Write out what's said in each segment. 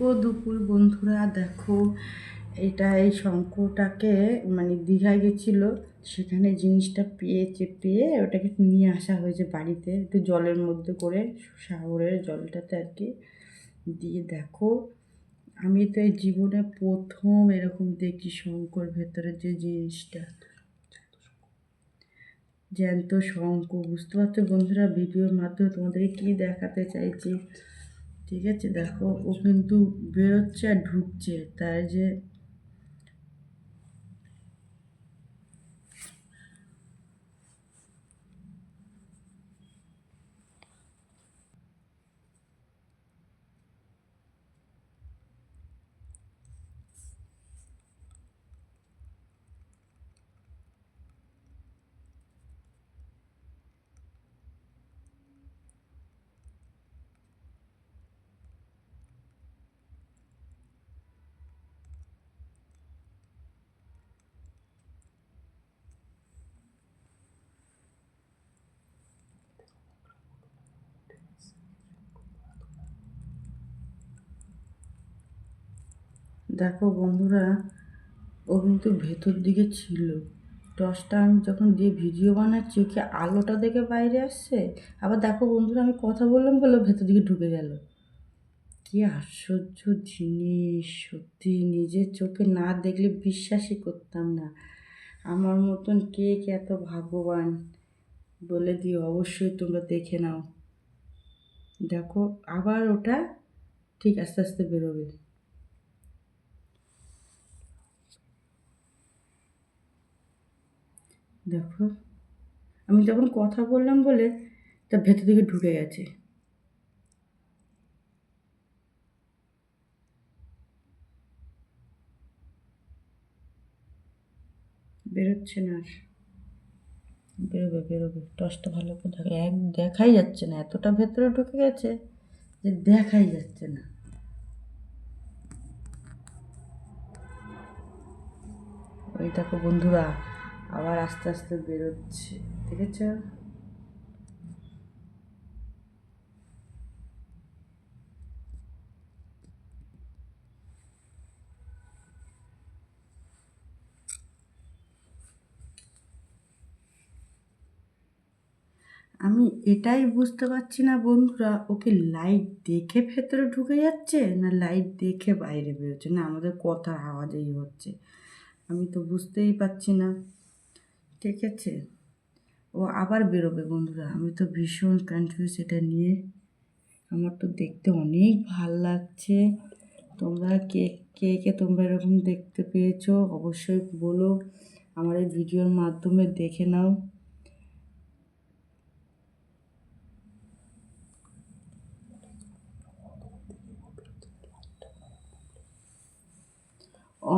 ও দুপুর বন্ধুরা দেখো, এই শঙ্কটাকে মানে দীঘায় গেছিল, সেখানে জিনিসটা পেয়ে ওটাকে নিয়ে আসা হয়েছে বাড়িতে, একটু জলের মধ্যে করে, সাগরের জলটাতে আর কি দিয়ে। দেখো, আমি তো এই জীবনে প্রথম এরকম দেখি শঙ্কর ভেতরে যে জিনিসটা, জ্যান্ত শঙ্খ। বুঝতে পারছো বন্ধুরা, ভিডিওর মাধ্যমে তোমাদেরকে কী দেখাতে চাইছি। ঠিক আছে, দেখো ও কিন্তু বেরোচ্ছে আর ঢুকছে, তার যে দেখো বন্ধুরা, ও কিন্তু ভেতর দিকে ছিল। টর্চটা আমি যখন দিয়ে ভিডিও বানাচ্ছি, ওকে আলোটা দেখে বাইরে আসছে। আবার দেখো বন্ধুরা, আমি কথা বললাম বলে ও ভেতর দিকে ঢুকে গেল। কি আশ্চর্য জিনিস! সত্যি নিজের চোখে না দেখলে বিশ্বাসই করতাম না। আমার মতন কে কে এত ভাগ্যবান বলে দিও, অবশ্যই তোমরা দেখে নাও। দেখো, আবার ওটা ঠিক আস্তে আস্তে বেরোবে। দেখো, আমি যখন কথা বললাম বলে তা ভেতর দিকে ঢুকে গেছে। বেরোচ্ছে না আর। বেরোবে বেরোবে, টর্চটা ভালো করে দেখো, দেখাই যাচ্ছে না, এতটা ভেতরে ঢুকে গেছে যে দেখাই যাচ্ছে না। ওই দেখো বন্ধুরা, আবার আস্তে আস্তে বেরোচ্ছে, দেখেছ? আমি এটাই বুঝতে পারছি না বন্ধুরা, ওকে লাইট দেখে ভেতরে ঢুকে যাচ্ছে না লাইট দেখে বাইরে বেরোচ্ছে, না আমাদের কথার আওয়াজেই হচ্ছে। আমি তো বুঝতেই পারছি না। ঠিক আছে, ও আবার বেরোবে বন্ধুরা, আমি তো ভীষণ কনফিউজ এটা নিয়ে। আমার তো দেখতে অনেক ভাল লাগছে। তোমরা কে কে কে তোমরা এরকম দেখতে পেয়েছো অবশ্যই বলো, আমার এই ভিডিওর মাধ্যমে দেখে নাও।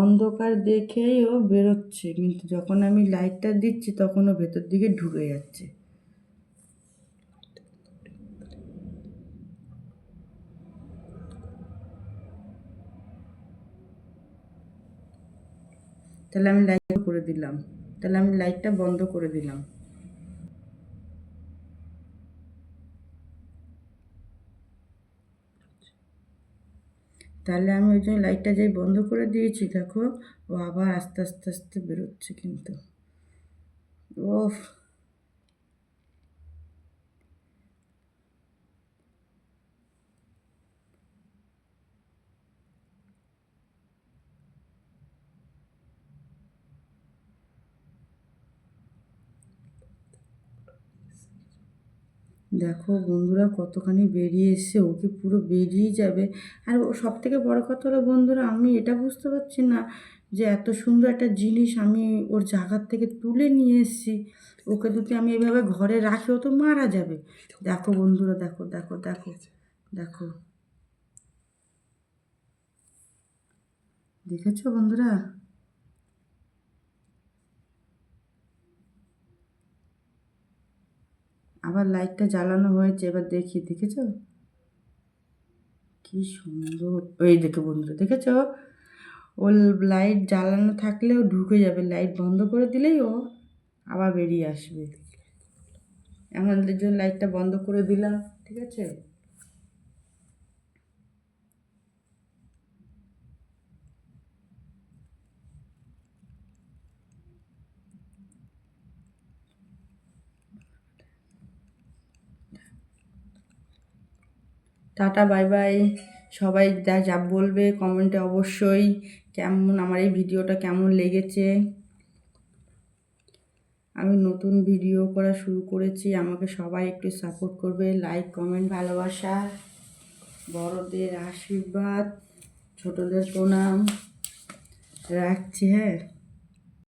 অন্ধকার দেখেই ও বেরোচ্ছে, কিন্তু যখন আমি লাইটটা দিচ্ছি তখন ও ভেতর দিকে ঢুকে যাচ্ছে। তাহলে আমি লাইট করে দিলাম, তাহলে আমি লাইটটা বন্ধ করে দিলাম। তাহলে আমি ওই জন্য লাইটটা যেই বন্ধ করে দিয়েছি, দেখো ও আবার আস্তে আস্তে আস্তে বেরোচ্ছে কিন্তু। ওফ! দেখো বন্ধুরা, কতখানি বেরিয়ে এসছে, ওকে পুরো বেরিয়ে যাবে। আর ও সব থেকে বড় কথা হলো বন্ধুরা, আমি এটা বুঝতে পারছি না যে এত সুন্দর একটা জিনিস আমি ওর জায়গার থেকে তুলে নিয়ে এসেছি, ওকে যদি আমি এভাবে ঘরে রাখি ও তো মারা যাবে। দেখো বন্ধুরা, দেখো দেখো দেখো দেখো, দেখেছো বন্ধুরা? আবার লাইটটা জ্বালানো হয়েছে, এবার দেখি, দেখেছো কি সুন্দর? ওই দেখো বন্ধুরা, দেখেছো? ও লাইট জ্বালানো থাকলেও ঢুকে যাবে, লাইট বন্ধ করে দিলেই ও আবার বেরিয়ে আসবে। আমাদের জন্য লাইটটা বন্ধ করে দিলাম। ঠিক আছে, টাটা, বাই বাই। সবাই যা বলবে কমেন্টে অবশ্যই কেমন আমার এই ভিডিওটা কেমন লেগেছে। আমি নতুন ভিডিও করা শুরু করেছি, আমাকে সবাই একটু সাপোর্ট করবে, লাইক কমেন্ট ভালোবাসা, বড়দের আশীর্বাদ, ছোটদের প্রণাম রাখছি। হ্যাঁ।